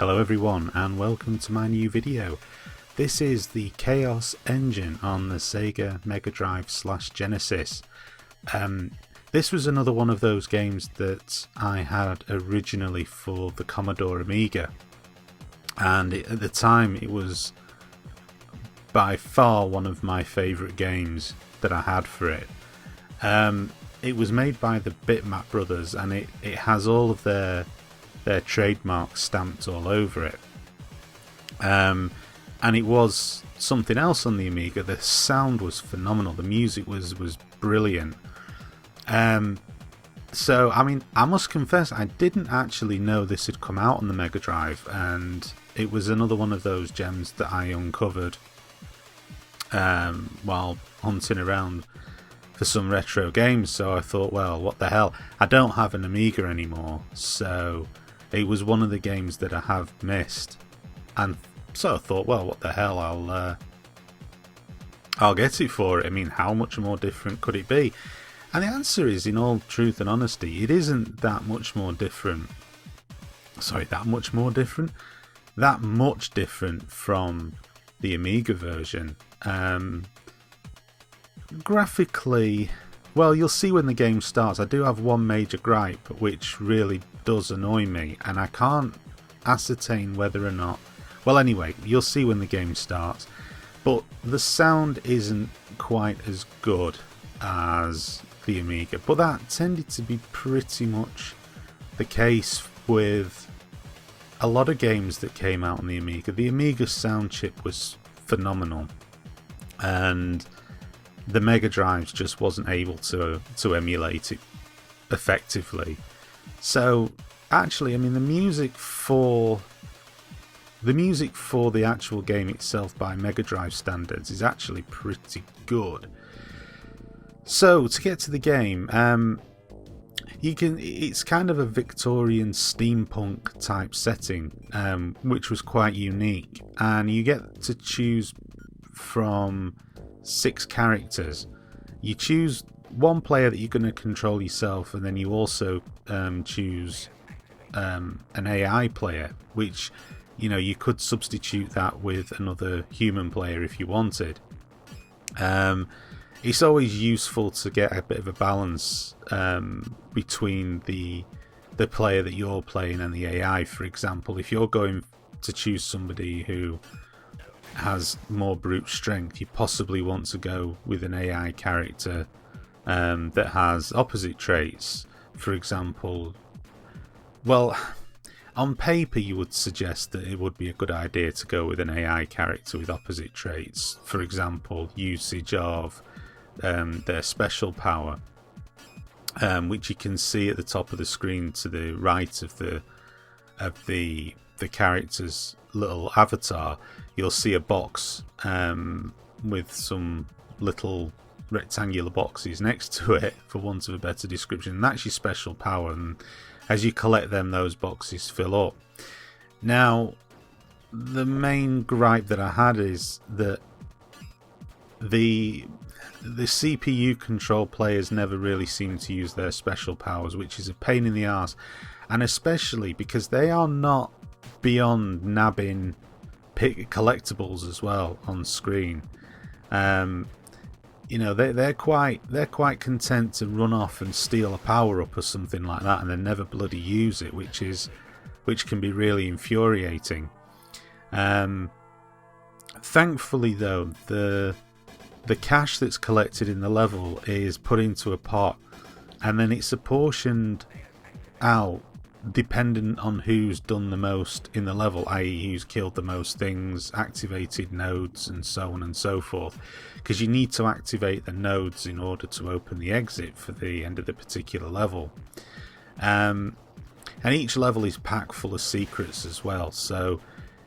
Hello everyone and welcome to my new video. This is the Chaos engine on the Sega Mega Drive / Genesis. This was another one of those games that I had originally for the Commodore Amiga, and at the time it was by far one of my favourite games that I had for it. It was made by the Bitmap brothers, and it has all of their trademarks stamped all over it. And it was something else on the Amiga. The sound was phenomenal. The music was brilliant. So I mean, I must confess, I didn't actually know this had come out on the Mega Drive, and it was another one of those gems that I uncovered while hunting around for some retro games. So I thought, well, what the hell, I don't have an Amiga anymore, so it was one of the games that I have missed, and so I thought, well, what the hell, I'll get it for it. I mean, how much more different could it be? And the answer is, in all truth and honesty, it isn't that much more different. That much different from the Amiga version. Graphically, well, you'll see when the game starts. I do have one major gripe which really does annoy me, and I can't ascertain whether or not, well, anyway, you'll see when the game starts, but the sound isn't quite as good as the Amiga, but that tended to be pretty much the case with a lot of games that came out on the Amiga. The Amiga sound chip was phenomenal, and the Mega Drives just wasn't able to emulate it effectively. So actually, I mean, the music for the actual game itself by Mega Drive standards is actually pretty good. So to get to the game, it's kind of a Victorian steampunk type setting, which was quite unique, and you get to choose from 6 characters. You choose one player that you're going to control yourself, and then you also choose an AI player, which, you know, you could substitute that with another human player if you wanted. It's always useful to get a bit of a balance between the player that you're playing and the AI. For example, if you're going to choose somebody who has more brute strength, you possibly want to go with an AI character that has opposite traits. For example, well, on paper you would suggest that it would be a good idea to go with an AI character with opposite traits. For example, usage of their special power, which you can see at the top of the screen to the right of the character's little avatar. You'll see a box with some little rectangular boxes next to it, for want of a better description, and that's your special power, and as you collect them, those boxes fill up. Now, the main gripe that I had is that the CPU control players never really seem to use their special powers, which is a pain in the arse, and especially because they are not beyond nabbing collectibles as well on screen. You know, they're quite content to run off and steal a power up or something like that, and then never bloody use it, which can be really infuriating. Thankfully, though, the cash that's collected in the level is put into a pot, and then it's apportioned out dependent on who's done the most in the level, i.e. who's killed the most things, activated nodes, and so on and so forth, because you need to activate the nodes in order to open the exit for the end of the particular level. And each level is packed full of secrets as well, so,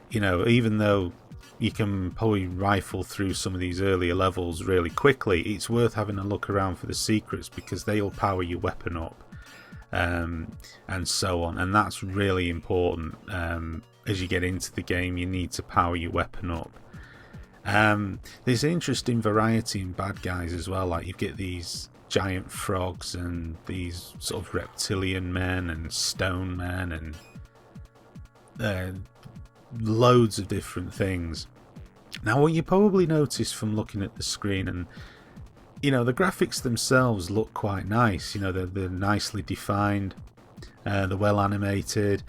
you know, even though you can probably rifle through some of these earlier levels really quickly, it's worth having a look around for the secrets, because they'll power your weapon up, and so on, and that's really important. As you get into the game, you need to power your weapon up. There's interesting variety in bad guys as well, like you get these giant frogs and these sort of reptilian men and stone men and loads of different things. Now, what you probably noticed from looking at the screen, and the graphics themselves look quite nice. They're nicely defined, they're well animated.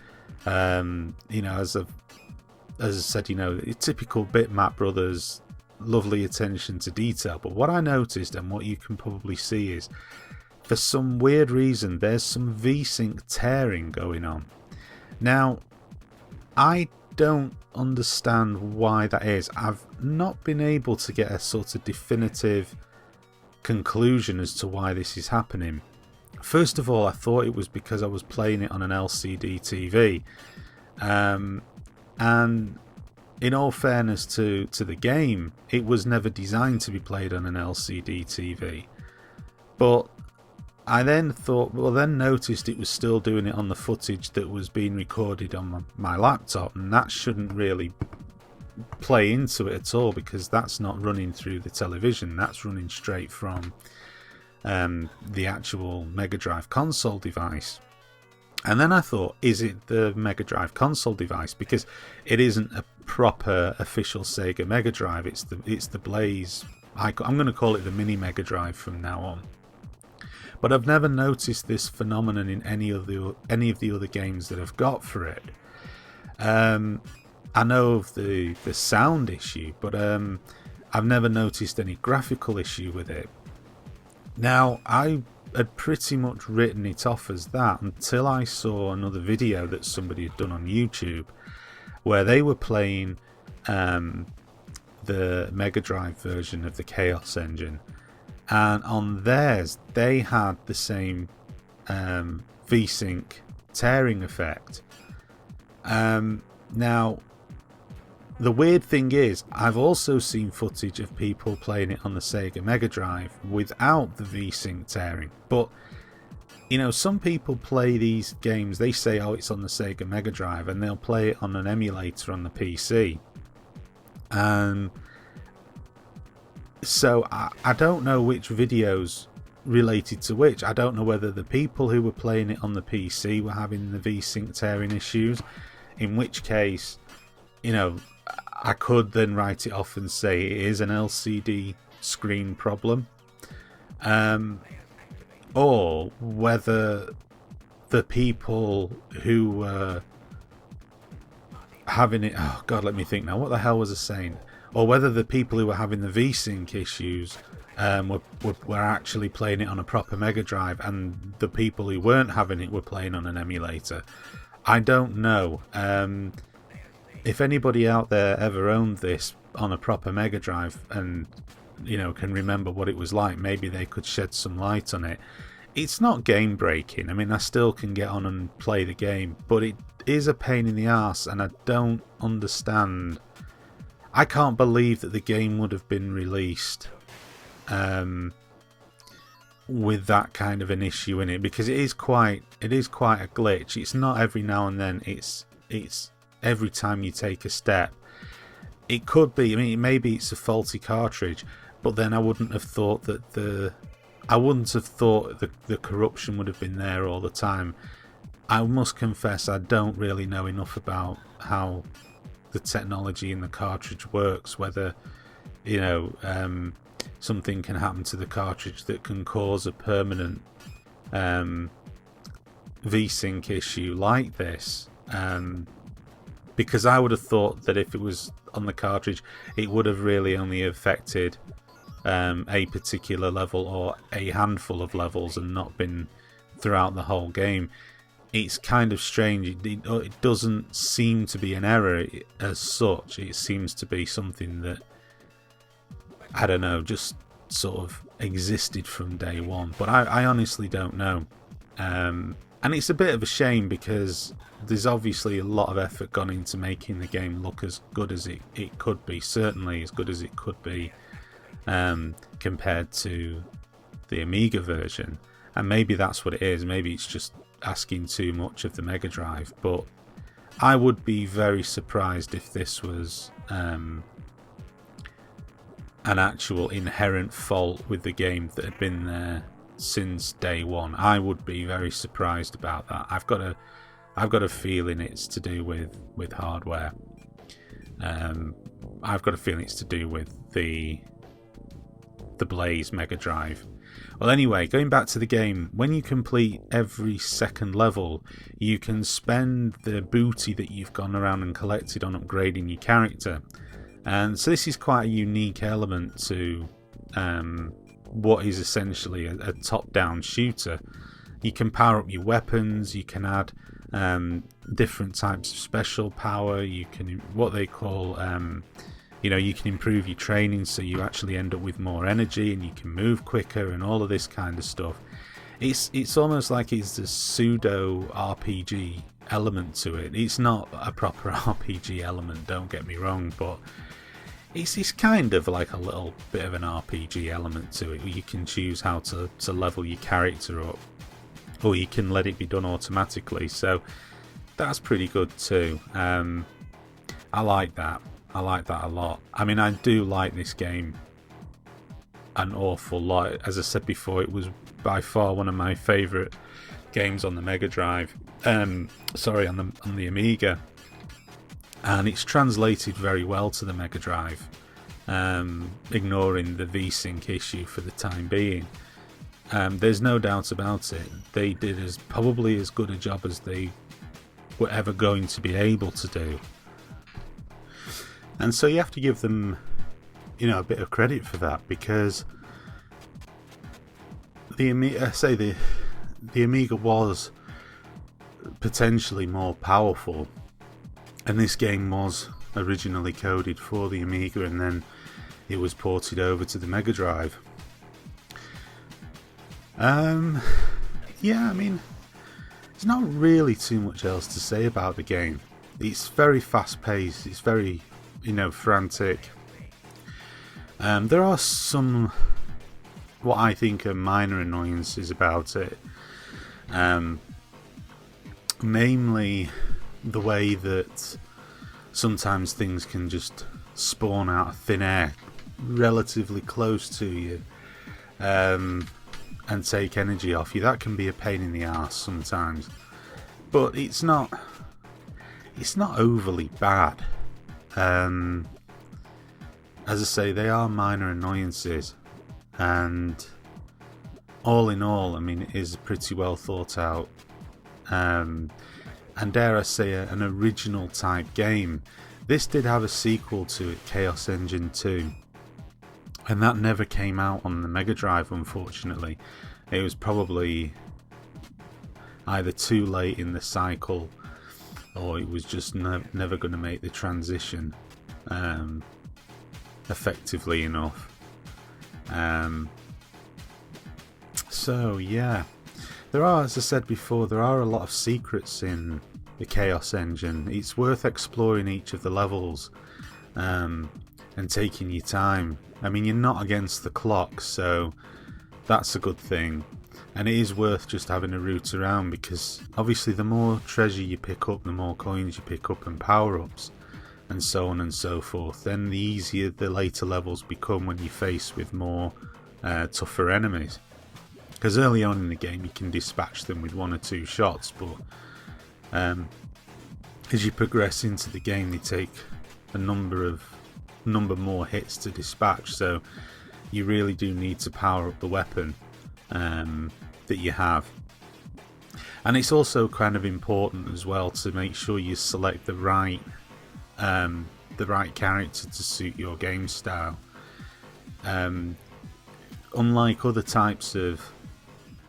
As I said, typical Bitmap Brothers, lovely attention to detail. But what I noticed, and what you can probably see, is for some weird reason there's some VSync tearing going on. Now, I don't understand why that is. I've not been able to get a sort of definitive conclusion as to why this is happening. First of all, I thought it was because I was playing it on an LCD TV, and in all fairness to the game, it was never designed to be played on an LCD TV. But I then noticed it was still doing it on the footage that was being recorded on my laptop, and that shouldn't really play into it at all, because that's not running through the television, that's running straight from the actual Mega Drive console device. And then I thought, is it the Mega Drive console device? Because it isn't a proper official Sega Mega Drive, it's the Blaze. I'm going to call it the Mini Mega Drive from now on. But I've never noticed this phenomenon in any of the other games that I've got for it. I know of the sound issue, but I've never noticed any graphical issue with it. Now, I had pretty much written it off as that until I saw another video that somebody had done on YouTube, where they were playing the Mega Drive version of the Chaos engine, and on theirs they had the same VSync tearing effect. Now, the weird thing is, I've also seen footage of people playing it on the Sega Mega Drive without the VSync tearing. But, some people play these games, they say, oh, it's on the Sega Mega Drive, and they'll play it on an emulator on the PC. So I don't know which videos related to which. I don't know whether the people who were playing it on the PC were having the VSync tearing issues, in which case, I could then write it off and say it is an LCD screen problem, or whether the people who were having it, oh god, let me think now, what the hell was I saying? Or whether the people who were having the VSync issues were actually playing it on a proper Mega Drive, and the people who weren't having it were playing on an emulator. I don't know. If anybody out there ever owned this on a proper Mega Drive and can remember what it was like, maybe they could shed some light on it. It's not game breaking. I mean, I still can get on and play the game, but it is a pain in the arse, and I don't understand. I can't believe that the game would have been released with that kind of an issue in it, because it is quite a glitch. It's not every now and then, it's every time you take a step. It could be, maybe it's a faulty cartridge, but then I wouldn't have thought that the corruption would have been there all the time. I must confess, I don't really know enough about how the technology in the cartridge works, whether something can happen to the cartridge that can cause a permanent VSync issue like this, because I would have thought that if it was on the cartridge, it would have really only affected a particular level or a handful of levels and not been throughout the whole game. It's kind of strange. It doesn't seem to be an error as such. It seems to be something that, I don't know, just sort of existed from day one. But I honestly don't know. And it's a bit of a shame, because there's obviously a lot of effort gone into making the game look as good as it could be. Certainly as good as it could be compared to the Amiga version. And maybe that's what it is. Maybe it's just asking too much of the Mega Drive. But I would be very surprised if this was an actual inherent fault with the game that had been there since day one. I would be very surprised about that. I've got a feeling it's to do with hardware. I've got a feeling it's to do with the Blaze Mega Drive. Well, anyway, going back to the game, when you complete every second level, you can spend the booty that you've gone around and collected on upgrading your character. And so this is quite a unique element to what is essentially a top-down shooter. You can power up your weapons, you can add different types of special power, you can, what they call, you can improve your training so you actually end up with more energy and you can move quicker and all of this kind of stuff. It's almost like it's a pseudo RPG element to it. It's not a proper RPG element, don't get me wrong, but it's kind of like a little bit of an RPG element to it, where you can choose how to level your character up, or you can let it be done automatically, so that's pretty good too. I like that a lot. I mean, I do like this game an awful lot. As I said before, it was by far one of my favourite games on the Mega Drive, on the Amiga, and it's translated very well to the Mega Drive, ignoring the VSync issue for the time being. There's no doubt about it. They did probably as good a job as they were ever going to be able to do. And so you have to give them, a bit of credit for that, because the Amiga was potentially more powerful, and this game was originally coded for the Amiga, and then it was ported over to the Mega Drive. I mean, there's not really too much else to say about the game. It's very fast-paced, it's very, frantic. There are some, what I think are minor annoyances about it. Namely, the way that sometimes things can just spawn out of thin air relatively close to you, and take energy off you. That can be a pain in the arse sometimes, but it's not overly bad. As I say, they are minor annoyances, and all in all, I mean, it is a pretty well thought out, and dare I say, an original type game. This did have a sequel to it, Chaos Engine 2, and that never came out on the Mega Drive, unfortunately. It was probably either too late in the cycle, or it was just never going to make the transition effectively enough. So yeah, there are, as I said before, there are a lot of secrets in the Chaos Engine. It's worth exploring each of the levels and taking your time. I mean, you're not against the clock, so that's a good thing. And it is worth just having a route around, because obviously the more treasure you pick up, the more coins you pick up and power-ups, and so on and so forth, then the easier the later levels become when you're faced with more tougher enemies. Because early on in the game you can dispatch them with one or two shots, but as you progress into the game they take a number more hits to dispatch, so you really do need to power up the weapon that you have. And it's also kind of important as well to make sure you select the right character to suit your game style. Unlike other types of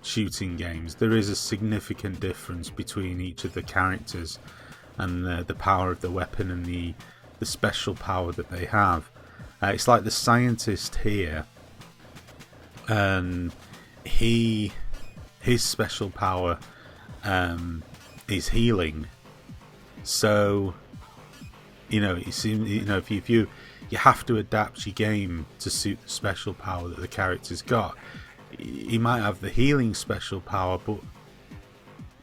shooting games, there is a significant difference between each of the characters and the power of the weapon and the special power that they have. It's like the scientist here, and his special power is healing. So if you have to adapt your game to suit the special power that the character's got. He might have the healing special power, but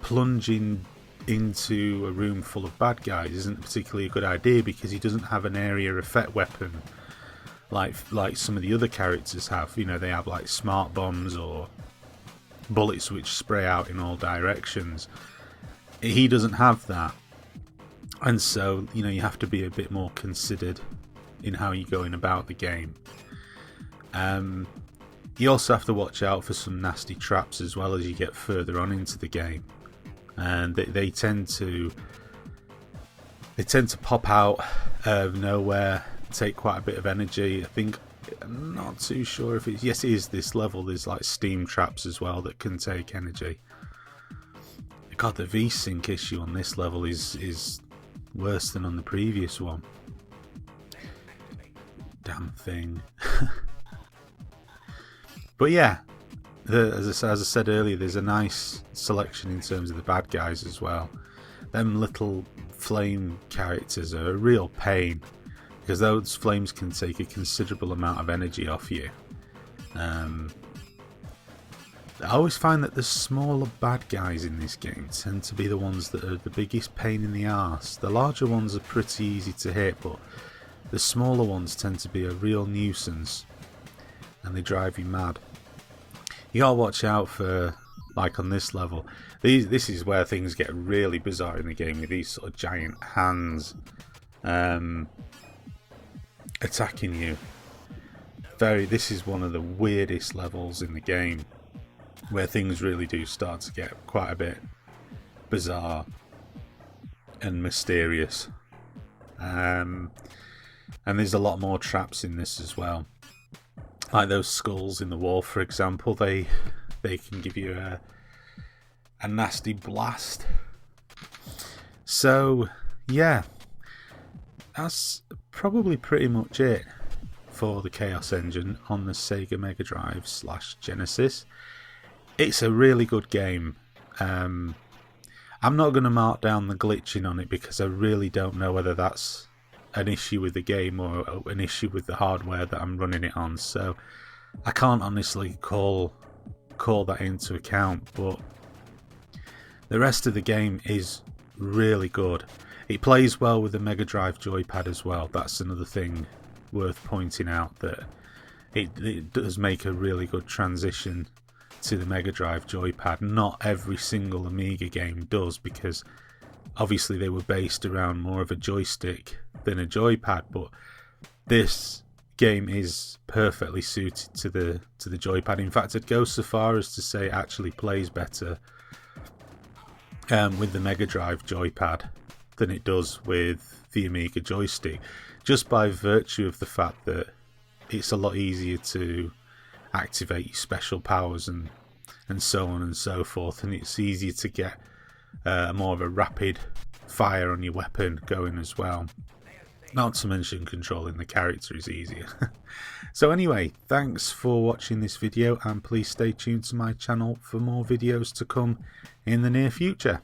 plunging into a room full of bad guys isn't particularly a good idea, because he doesn't have an area effect weapon like some of the other characters have. They have like smart bombs or bullets which spray out in all directions. He doesn't have that. And so, you know, you have to be a bit more considered in how you're going about the game. You also have to watch out for some nasty traps as well as you get further on into the game, and they tend to pop out of nowhere, take quite a bit of energy. I think, I'm not too sure if it's, yes, it is this level. There's like steam traps as well that can take energy. God, the V-Sync issue on this level is worse than on the previous one. Damn thing. But yeah, as I said earlier, there's a nice selection in terms of the bad guys as well. Them little flame characters are a real pain, because those flames can take a considerable amount of energy off you. I always find that the smaller bad guys in this game tend to be the ones that are the biggest pain in the arse. The larger ones are pretty easy to hit, but the smaller ones tend to be a real nuisance, and they drive you mad. You gotta watch out for, like on this level, this is where things get really bizarre in the game, with these sort of giant hands attacking you. This is one of the weirdest levels in the game, where things really do start to get quite a bit bizarre and mysterious. And there's a lot more traps in this as well. Like those skulls in the wall, for example, they can give you a nasty blast. So yeah, that's probably pretty much it for the Chaos Engine on the Sega Mega Drive / Genesis. It's a really good game. I'm not going to mark down the glitching on it, because I really don't know whether that's an issue with the game or an issue with the hardware that I'm running it on, so I can't honestly call that into account. But the rest of the game is really good. It plays well with the Mega Drive joypad as well. That's another thing worth pointing out, that it does make a really good transition to the Mega Drive joypad. Not every single Amiga game does, because obviously they were based around more of a joystick than a joypad, but this game is perfectly suited to the joypad. In fact, I'd go so far as to say it actually plays better with the Mega Drive joypad than it does with the Amiga joystick, just by virtue of the fact that it's a lot easier to activate your special powers and so on and so forth, and it's easier to get more of a rapid fire on your weapon going as well. Not to mention controlling the character is easier. So anyway, thanks for watching this video, and please stay tuned to my channel for more videos to come in the near future.